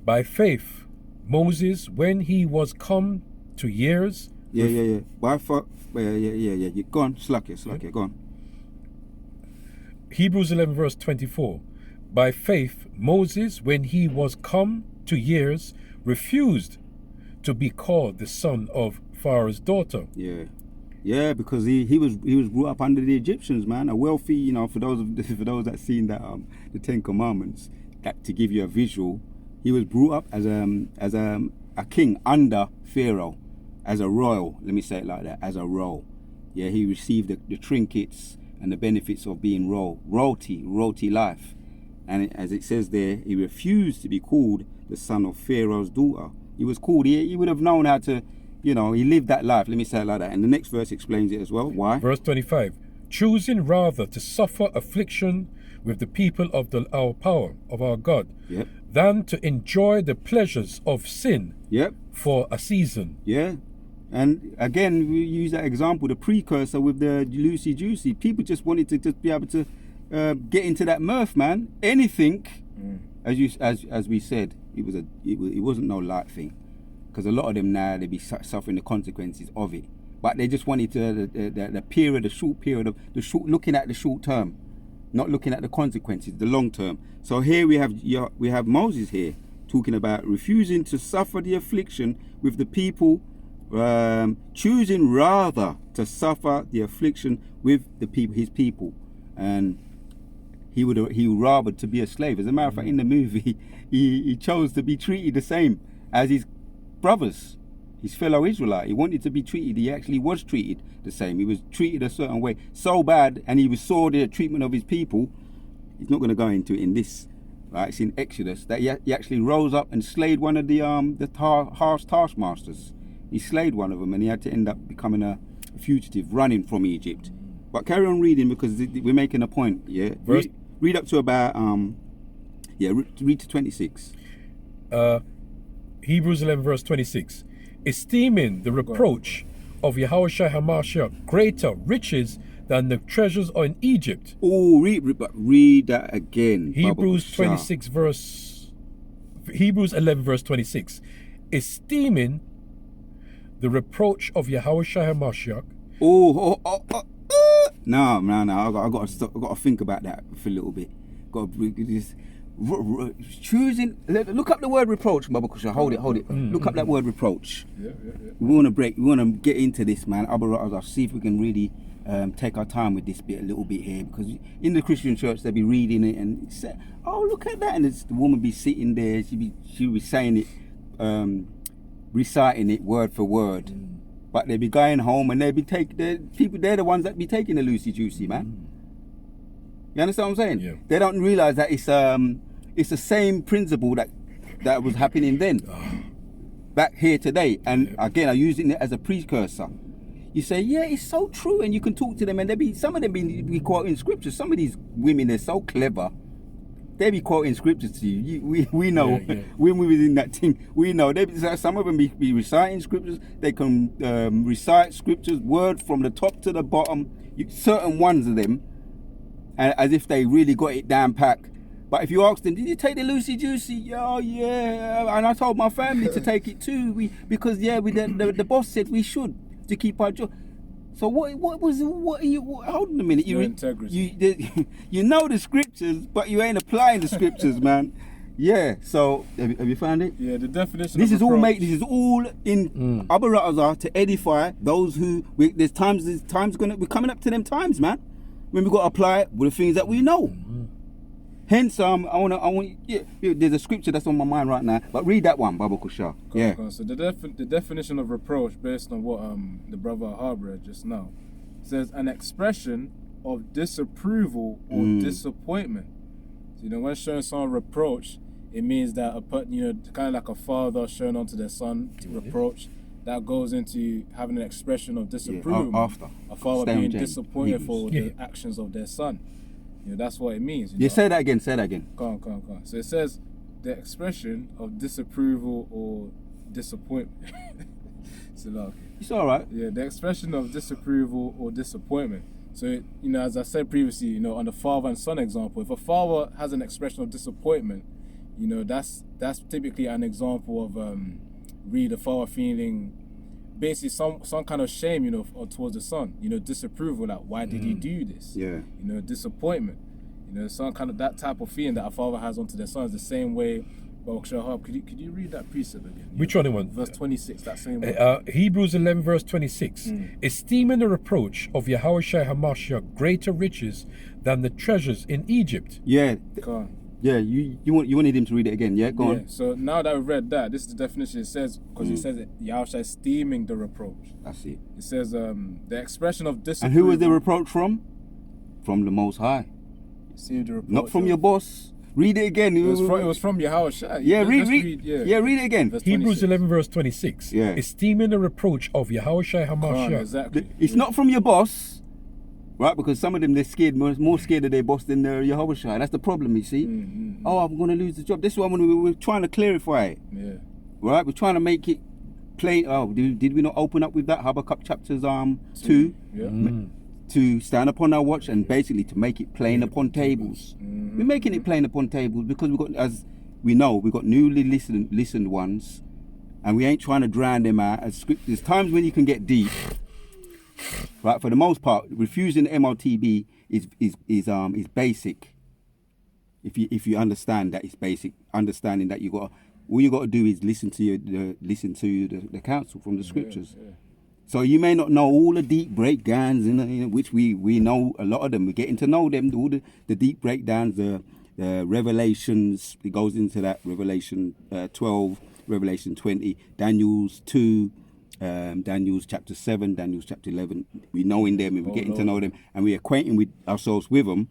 By faith, Moses, when he was come to years... Yeah. By faith, yeah. Go on, slack it, go on. Hebrews 11, verse 24. By faith, Moses, when he was come to years, refused to be called the son of Pharaoh's daughter. Yeah, because he was brought up under the Egyptians, man. A wealthy, you know, for those that seen that the Ten Commandments, that to give you a visual, he was brought up as a king under Pharaoh, as a royal. Let me say it like that, as a royal. Yeah, he received the trinkets and the benefits of being royalty life. And as it says there, he refused to be called the son of Pharaoh's daughter. He was called. He would have known how to. You know, he lived that life. Let me say it like that. And the next verse explains it as well. Why? Verse 25. Choosing rather to suffer affliction with the people of our power, of our God, than to enjoy the pleasures of sin for a season. Yeah. And again, we use that example, the precursor with the Lucy Juicy. People just wanted to just be able to get into that mirth, man. Anything, as we said, it wasn't no light thing. Because a lot of them now, they be suffering the consequences of it, but they just wanted to the short period of looking at the short term, not looking at the consequences, the long term. So here we have Moses here talking about refusing to suffer the affliction with the people, choosing rather to suffer the affliction with the people, his people, and he would rather to be a slave. As a matter of fact, in the movie, he chose to be treated the same as his brothers, his fellow Israelite. He wanted to be treated. He actually was treated the same. He was treated a certain way, so bad, and he saw the treatment of his people. He's not going to go into it in this. Right, it's in Exodus that he actually rose up and slayed one of the harsh taskmasters. He slayed one of them, and he had to end up becoming a fugitive, running from Egypt. But carry on reading, because we're making a point. Yeah, read up to about read to 26. Hebrews 11, verse 26. Esteeming the reproach of Yahawashi HaMashiach greater riches than the treasures in Egypt. Oh, read that again. Hebrews Baba 26 verse Hebrews 11 verse 26. Esteeming the reproach of Yahawashi HaMashiach. No. I got to think about that for a little bit. Got to choosing. Look up the word reproach, Baba Kusha. Hold it. Look up that word reproach. Yeah. We want to break. We want to get into this, man. I'll see if we can really take our time with this bit a little bit here, because in the Christian church they'll be reading it and say, "Oh, look at that," and the woman be sitting there. She'll be saying it, reciting it word for word. But they'll be going home and they'll be they're the ones that be taking the loosey juicy, man. You understand what I'm saying? Yeah. They don't realize that it's the same principle that was happening then, back here today. And again, I'm using it as a precursor. You say, yeah, it's so true, and you can talk to them, and some of them be quoting scriptures. Some of these women, they're so clever. They be quoting scriptures to you. We know when we was in that thing. We know some of them be reciting scriptures. They can recite scriptures word from the top to the bottom. Certain ones of them, as if they really got it down packed. But if you ask them, did you take the loosey juicy? Oh yeah, and I told my family to take it too. Because the boss said we should to keep our job. So what are you? Hold on a minute. Your integrity. You know the scriptures, but you ain't applying the scriptures, man. Yeah. So have you found it? Yeah. The definition. This of is all reproach. This is all in Abaratazar to edify those who. There's times we're coming up to them times, man, when we got to apply it with the things that we know. Hence, I want. Yeah, there's a scripture that's on my mind right now, but read that one, Baba Kusha. Yeah. So the definition of reproach, based on what the brother read just now, says an expression of disapproval or disappointment. So, when showing someone reproach, it means that kind of like a father showing onto their son reproach. That goes into having an expression of disapproval. After a father being disappointed for the actions of their son. That's what it means. Say that again. Come on. So it says the expression of disapproval or disappointment. It's all right. Yeah, the expression of disapproval or disappointment. So, as I said previously, on the father and son example, if a father has an expression of disappointment, that's typically an example of really the father feeling basically some kind of shame, towards the son, disapproval, like why did he do this? Yeah. Disappointment, some kind of that type of feeling that a father has onto their sons. The same way. Well, could you read that precept again? Which one? Verse 26. That same one. Hebrews 11 verse 26. Esteeming the reproach of Yahawashi HaMashiach greater riches than the treasures in Egypt. Yeah. Go on. Yeah, you wanted him to read it again, yeah? Go on. So now that we've read that, this is the definition. It says, because it says Yahawashi esteeming the reproach. That's it. It says the expression of disapproval. And who was the reproach from? From the Most High. See the reproach. Not from your boss. Read it again. It was from Yahawashi. Yeah, read it again. Hebrews 11 verse 26. Yeah. Esteeming the reproach of Yahawashi HaMashiach. Exactly. It's not from your boss. Right, because some of them, they're scared, more scared of their boss than their Yahawashi. That's the problem, you see. Oh, I'm going to lose the job. This is what we're trying to clarify it. Yeah. Right, we're trying to make it plain. Oh, did we not open up with that? Habakkuk chapters 2? Yeah. To stand upon our watch and basically to make it plain upon tables. We're making it plain upon tables because as we know, we've got newly listened ones, and we ain't trying to drown them out. There's times when you can get deep. Right, for the most part, refusing MRTB is basic. If you understand that it's basic, understanding that all you got to do is listen to the counsel from the scriptures. Yeah. So you may not know all the deep breakdowns, which we know a lot of them. We're getting to know them, all the deep breakdowns, the Revelations. It goes into that Revelation 12, Revelation 20, Daniel's 2. Daniel's chapter 7, Daniel's chapter 11. We know in them, and we're getting to know them, and we're acquainting with ourselves with them.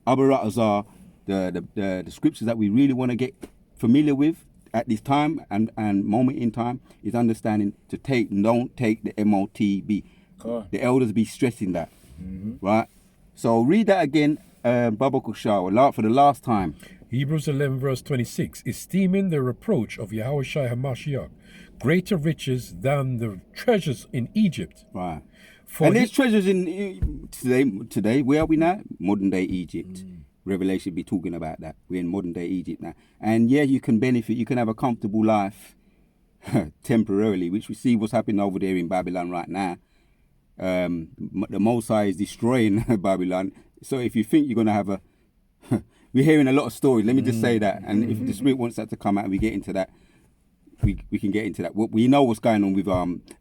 Abaratazar, the scriptures that we really want to get familiar with at this time and moment in time is understanding to don't take the MOTB. Cool. The elders be stressing that, right? So read that again, Baba Kushawa, for the last time. Hebrews 11 verse 26. Esteeming the reproach of Yahawashi HaMashiach greater riches than the treasures in Egypt. Right. And there's treasures in today. Where are we now? Modern day Egypt. Revelation be talking about that. We're in modern day Egypt now. And yeah, you can benefit. You can have a comfortable life temporarily, which we see what's happening over there in Babylon right now. The Most High is destroying Babylon. So if you think you're going to have a... we're hearing a lot of stories. Let me just say that. And if the Spirit wants that to come out and we get into that, we can get into that. We know what's going on with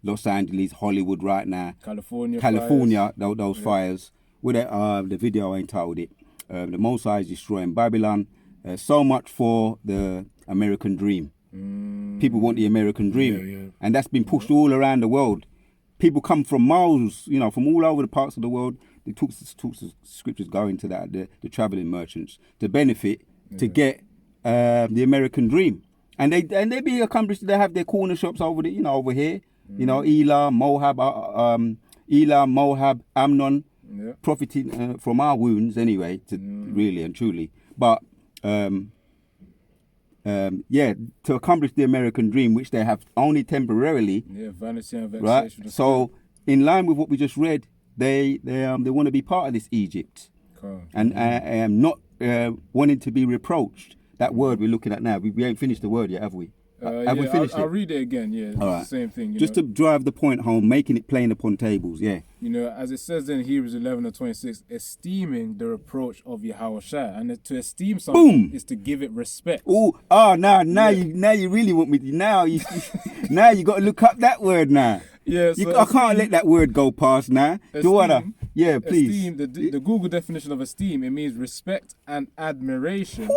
Los Angeles, Hollywood right now. California fires. Those fires. With the video I entitled it. The Most High is destroying Babylon. So much for the American dream. People want the American dream. And that's been pushed all around the world. People come from miles, from all over the parts of the world. The talks of scriptures go into that, the traveling merchants, to benefit, to get the American dream. And they be accomplished. They have their corner shops over here. Elam, Moab, Amnon, profiting from our wounds anyway, really and truly. But to accomplish the American dream, which they have only temporarily. Yeah, vanity and vexation. Right. So, in line with what we just read, they want to be part of this Egypt, and not wanting to be reproached. That word we're looking at now, we ain't finished the word yet, have we? Have we finished it? I'll read it again, it's the same thing. Just to drive the point home, making it plain upon tables, as it says in Hebrews 11:26, esteeming the reproach of Yahawashi. And to esteem something is to give it respect. Now you really want me to, now you got to look up that word now. Yeah, I can't let that word go past now. Esteem, please. Esteem, the Google definition of esteem, it means respect and admiration.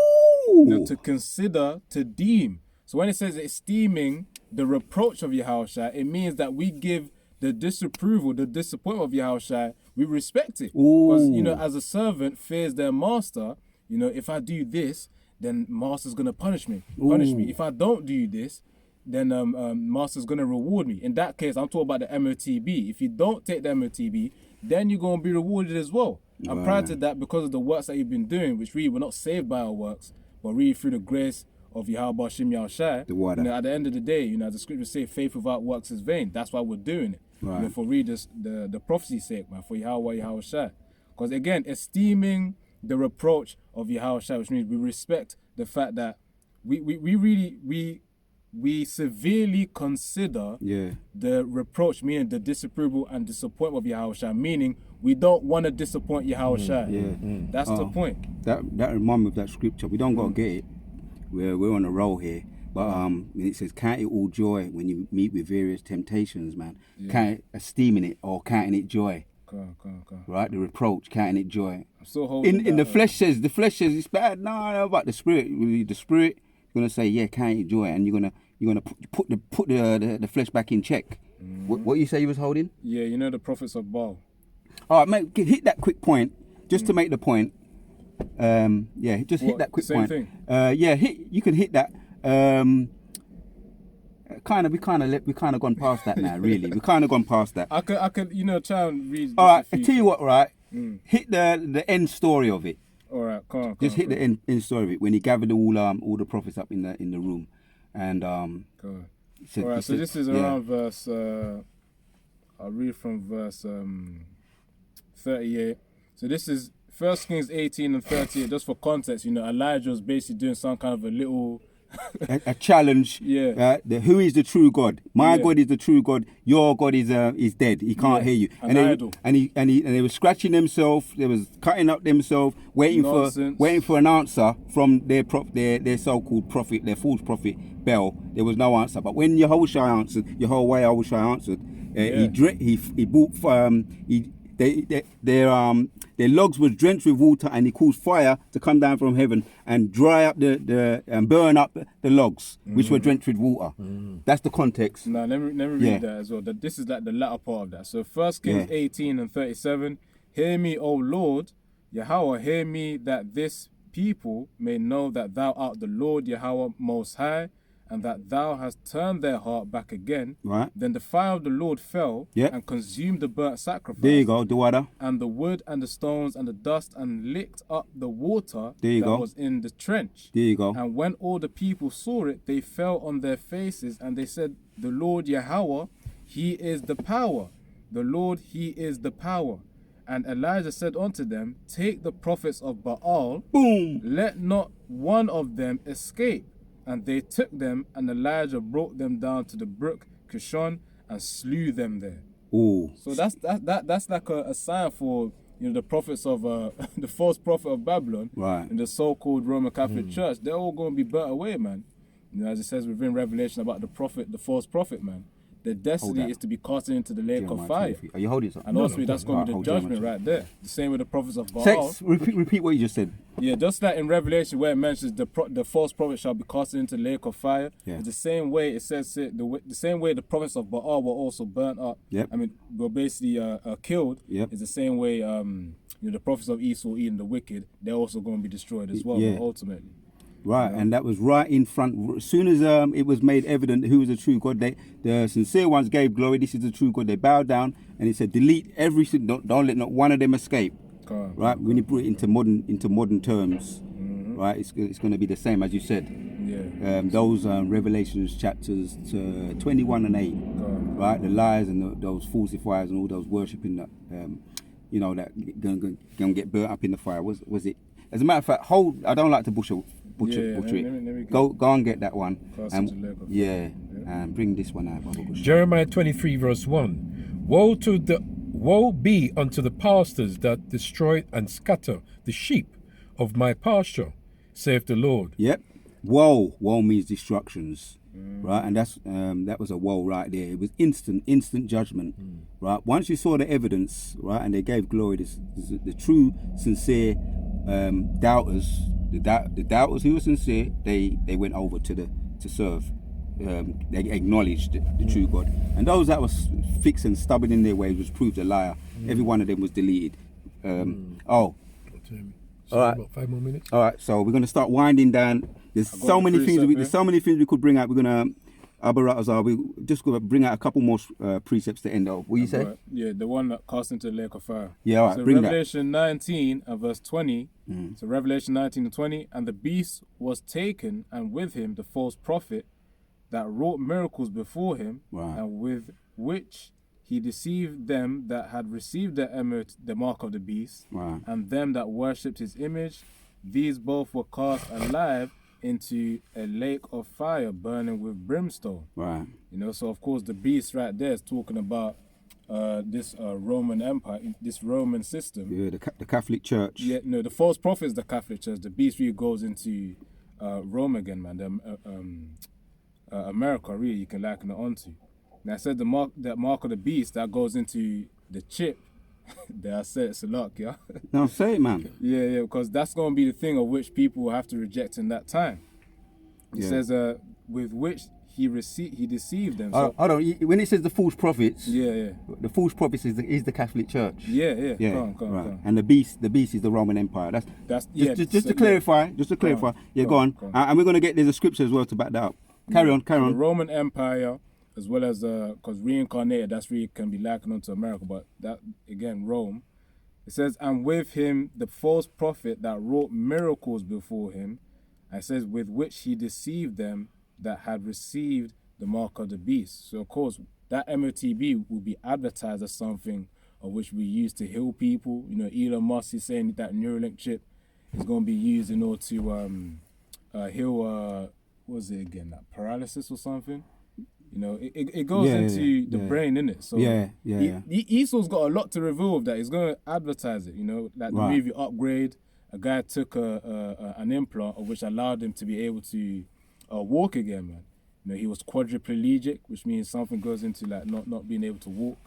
To consider, to deem. So when it says esteeming the reproach of Yahawashi, it means that we give the disapproval, the disappointment of Yahawashi, we respect it. Because, as a servant fears their master, if I do this, then master's going to punish me. If I don't do this, then master's going to reward me. In that case, I'm talking about the MOTB. If you don't take the MOTB, then you're going to be rewarded as well. And prior to that, because of the works that you've been doing, which really we're not saved by our works, but really through the grace of Yahawashi, at the end of the day, the scriptures say faith without works is vain. That's why we're doing it. For readers, the prophecy's sake, man, for Yahawashi. Because again, esteeming the reproach of Yahawashi, which means we respect the fact that we severely consider the reproach, meaning the disapproval and disappointment of Yahawashi, meaning we don't want to disappoint Yahawashi. That's the point. That reminds me of that scripture. We don't got to get it. We're on a roll here. But it says, count it all joy when you meet with various temptations, man. Esteeming it or counting it joy. Right? The reproach, counting it joy. I'm still holding in the flesh says it's bad. No, but the spirit is gonna say, count it joy, and you're gonna put the flesh back in check. What you say you was holding? Yeah, the prophets of Baal. All right, mate, hit that quick point just to make the point. Hit that quick same point. Thing? You can hit that. We kind of gone past that now. Really, we kind of gone past that. I could, try and read. All right, I tell you what, right? Hit the end story of it. All right, Just hit the end story of it when he gathered all the prophets up in the room, and all right, so this is around verse. I'll read from verse 38. So this is 1 Kings 18 and 38. Just for context, Elijah was basically doing some kind of a little a challenge. Who is the true God? My God is the true God. Your God is dead. He can't hear you. And they were scratching themselves. They was cutting up themselves, waiting for an answer from their so-called prophet, their false prophet Bel. There was no answer. But when Yahawashi answered, he brought their logs was drenched with water, and he caused fire to come down from heaven and dry up and burn up the logs which were drenched with water. That's the context. Now let me read that as well. That this is like the latter part of that. So 1 Kings 18 and 37. Hear me, O Lord Yahweh, hear me, that this people may know that thou art the Lord Yahweh Most High, and that thou hast turned their heart back again. Right. Then the fire of the Lord fell and consumed the burnt sacrifice. There you go, the water. And the wood and the stones and the dust, and licked up the water was in the trench. There you go. And when all the people saw it, they fell on their faces, and they said, the Lord Yahweh, he is the power. the Lord, he is the power. And Elijah said unto them, take the prophets of Baal, Boom. let not one of them escape. And they took them, and Elijah brought them down to the brook Kishon and slew them there. Oh. So that's like a sign for, you know, the prophets of the false prophet of Babylon, Right. and the so-called Roman Catholic Church. They're all going to be burnt away, man. You know, as it says within Revelation about the prophet, the false prophet, man. Their destiny is to be cast into the lake of fire. 23. Are you holding something? And ultimately, that's going to be the hold judgment Jeremiah. right there. The same with the prophets of Baal. Sex, repeat what you just said. Yeah, just like in Revelation where it mentions the false prophet shall be cast into the lake of fire. Yeah. It's the same way it says it, the same way the prophets of Baal were also burnt up. Yep. I mean, were basically killed. Yep. It's the same way you know, the prophets of Esau, Edom, the wicked, they're also going to be destroyed as well. Yeah. Ultimately. Right, and that was right in front. As soon as it was made evident who was the true God, the sincere ones gave glory. This is the true God. They bowed down, and he said, "Delete everything. Don't let not one of them escape." Right, when you put it into modern terms, right, it's going to be the same as you said. Yeah. Those Revelations chapters 21 and 8, right, the lies and those falsifiers and all those worshiping that, you know, that gonna get burnt up in the fire. Was it? As a matter of fact, I don't like to butcher it. Let me Go and get that one. And And bring this one out. Jeremiah 23 verse 1. Woe be unto the pastors that destroy and scatter the sheep of my pasture, saith the Lord. Yep. Woe means destructions. Right, and that was a woe right there. It was instant judgment. Right. Once you saw the evidence, right, and they gave glory, the true, sincere doubters, the doubters who were sincere, they went over to serve. They acknowledged the true God, and those that was fixed and stubborn in their ways was proved a liar. Every one of them was deleted. All right, about 5 more minutes. All right, so we're gonna start winding down. There's so many things. There's so many things we could bring out. We're gonna. We just gonna bring out a couple more precepts to end off. What you say? Yeah, the one that cast into the lake of fire. Yeah, all right, so bring Revelation 19 and verse 20. So Revelation 19 and 20, and the beast was taken, and with him the false prophet that wrought miracles before him, and with which he deceived them that had received the mark of the beast, and them that worshipped his image. These both were cast alive into a lake of fire burning with brimstone. Right. You know, so of course the beast right there is talking about this Roman Empire, this Roman system. Yeah, the Catholic Church. Yeah, no, the false prophet is the Catholic Church. The beast really goes into Rome again, man. America, really, you can liken it onto. And I said that mark of the beast that goes into the chip. There I said it's a luck, yeah. No, say it, man. Yeah, because that's going to be the thing of which people will have to reject in that time. It says, with which he deceived them. So, hold on. When it says the false prophets, the false prophets is the Catholic Church. Yeah. Come right. on. And the beast is the Roman Empire. That's just to clarify. Go on. And we're gonna get there's a scripture as well to back that up. Carry on. The Roman Empire, as well as because reincarnated, that's really can be likened onto America, but that again, Rome. It says, and with him the false prophet that wrought miracles before him, and it says, with which he deceived them that had received the mark of the beast. So of course that MOTB will be advertised as something of which we use to heal people. You know, Elon Musk is saying that Neuralink chip is going to be used in order to heal what was it again, that paralysis or something. You know, it goes into the brain, innit? So Esau's got a lot to reveal of that. He's going to advertise it, you know, like the movie Upgrade. A guy took an implant of which allowed him to be able to walk again, man. You know, he was quadriplegic, which means something goes into like not being able to walk.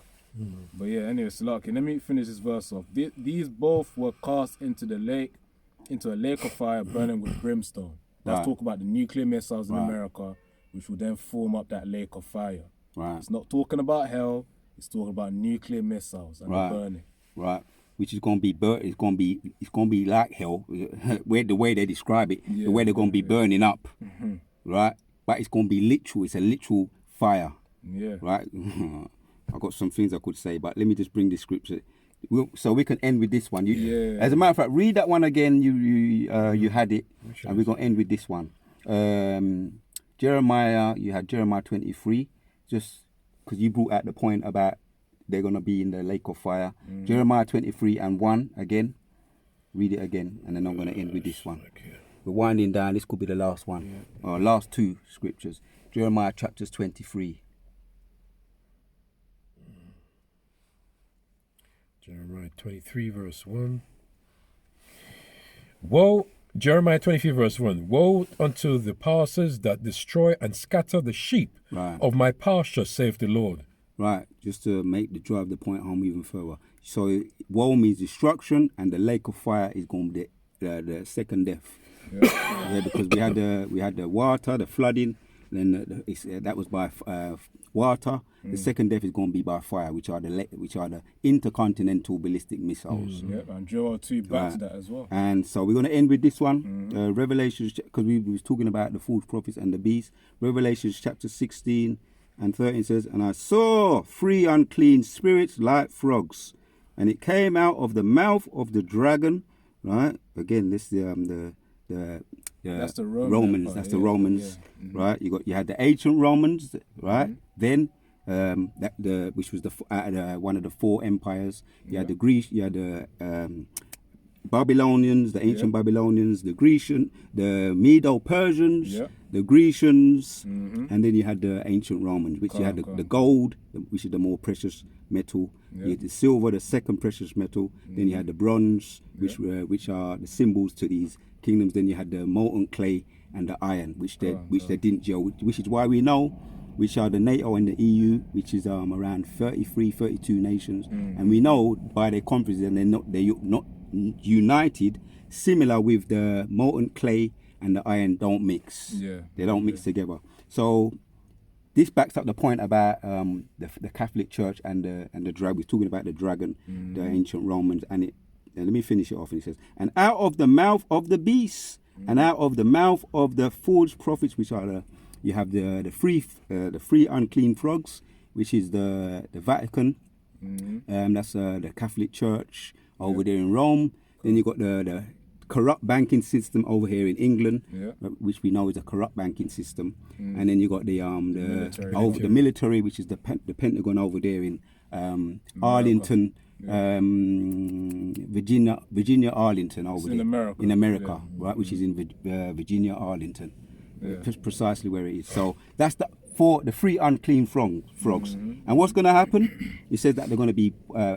But yeah, anyway, it's lucky. Let me finish this verse off. These both were cast into a lake of fire burning with brimstone. Let's talk about the nuclear missiles in America, which will then form up that lake of fire. Right. It's not talking about hell. It's talking about nuclear missiles and burning. Right. Which is going to be burnt. It's going to be like hell. Where the way they describe it, the way they're going to be burning up. Right. But it's going to be literal. It's a literal fire. Yeah. Right. I've got some things I could say, but let me just bring this scripture. So we can end with this one. As a matter of fact, read that one again. You had it, and we're gonna end with this one. Jeremiah, you had Jeremiah 23, just because you brought out the point about they're going to be in the lake of fire. Jeremiah 23:1 again. Read it again, and then I'm going to end with this one. Okay. We're winding down. This could be the last one, or last two scriptures. Jeremiah chapters 23. Jeremiah 23 verse 1. Woe, Jeremiah 23 verse 1. Woe unto the passers that destroy and scatter the sheep of my pasture, saith the Lord. Right, just to drive the point home even further. So woe means destruction, and the lake of fire is going to be the second death. Yeah, because we had the water, the flooding, then that was by water. The second death is going to be by fire, which are the intercontinental ballistic missiles. And Joel 2 backs that as well. And so we're going to end with this one, Revelations, because we was talking about the false prophets and the beast. Revelations chapter 16 and 13 says, and I saw 3 unclean spirits like frogs, and it came out of the mouth of the dragon. Right, again, this that's the Romans. That's the Romans, right? You had the ancient Romans, right? Then which was one of the 4 empires. You had the Greece. You had the Babylonians, the ancient Babylonians, the Grecian, the Medo-Persians, the Grecians, and then you had the ancient Romans, which you had the gold, which is the more precious metal. You had the silver, the second precious metal. Then you had the bronze, which are the symbols to these kingdoms. Then you had the molten clay and the iron, which they didn't gel, which is why we know which are the NATO and the EU, which is around 32 nations, and we know by their conferences and they're not united, similar with the molten clay and the iron don't mix. They don't mix together. So this backs up the point about the Catholic Church and the dragon. We're talking about the dragon, the ancient Romans, and let me finish it off. And it says, and out of the mouth of the beast, and out of the mouth of the false prophets, which are you have the three unclean frogs, which is the Vatican. That's the Catholic Church over there in Rome. Then you got the corrupt banking system over here in England, which we know is a corrupt banking system. And then you got the military, which is the Pentagon over there in Arlington, Virginia Arlington over there in America, right? Which is in Virginia Arlington, precisely where it is. So that's for the 3 unclean frogs. And what's going to happen? It says that they're going to be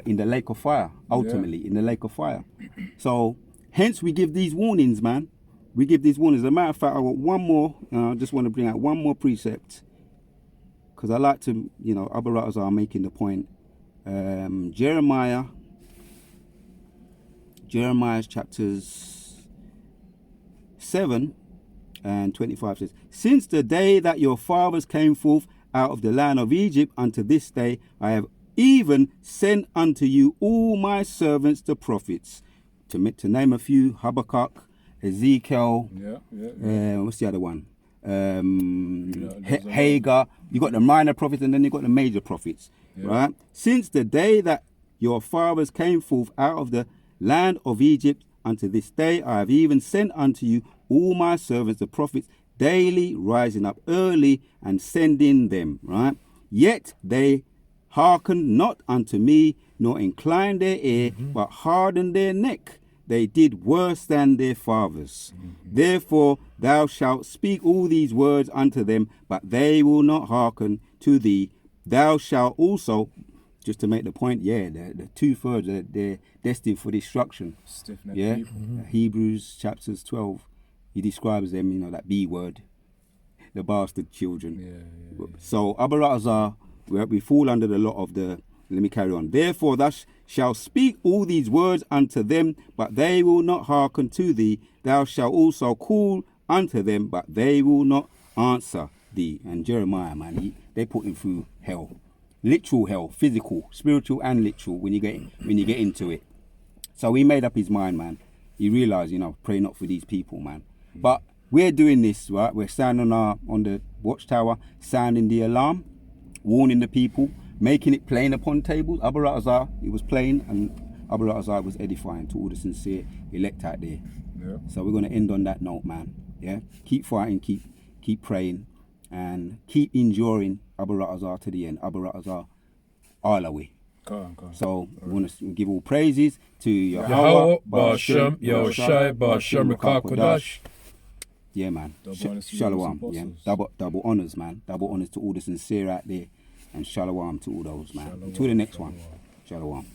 in the lake of fire, ultimately, in the lake of fire. So hence we give these warnings, man. We give these warnings. As a matter of fact, I got one more. I just want to bring out one more precept, because I like to, other writers are making the point. Jeremiah chapters 7 and 25 says, since the day that your fathers came forth out of the land of Egypt unto this day, I have even sent unto you all my servants the prophets. To name a few: Habakkuk, Ezekiel, what's the other one? Hagar. You got the minor prophets, and then you got the major prophets, right? Since the day that your fathers came forth out of the land of Egypt unto this day, I have even sent unto you all my servants the prophets, daily rising up early and sending them, right? Yet they hearkened not unto me, nor inclined their ear, but hardened their neck. They did worse than their fathers. Therefore thou shalt speak all these words unto them, but they will not hearken to thee. Thou shalt also, just to make the point, the 2/3, they're destined for destruction. Hebrews chapters 12, he describes them, that B word, the bastard children. So Abba Ratazar, we fall under the lot of the, let me carry on. Therefore thou shalt speak all these words unto them, but they will not hearken to thee. Thou shalt also call unto them, but they will not answer thee. And Jeremiah, man, they put him through hell. Literal hell, physical, spiritual and literal when you get into it. So he made up his mind, man. He realized, pray not for these people, man. But we're doing this, right? We're standing on the watchtower, sounding the alarm, warning the people, making it plain upon tables. Abba Ratazar, it was plain, and Abba Ratazar was edifying to all the sincere elect out there. So we're going to end on that note, man. Keep fighting, keep praying, and keep enduring Abba Ratazar to the end. Abba Ratazar, all the way. Go on. So we want to give all praises to Yahweh, Yahweh, Ba'ashem, Yahawashi, Ba'ashem, Kodash. Yeah, man. Double honors to Shalom. those Yeah. apostles. Double honors, man. Double honors to all the sincere out there. And shalom to all those, man. Until the next one. Shalom.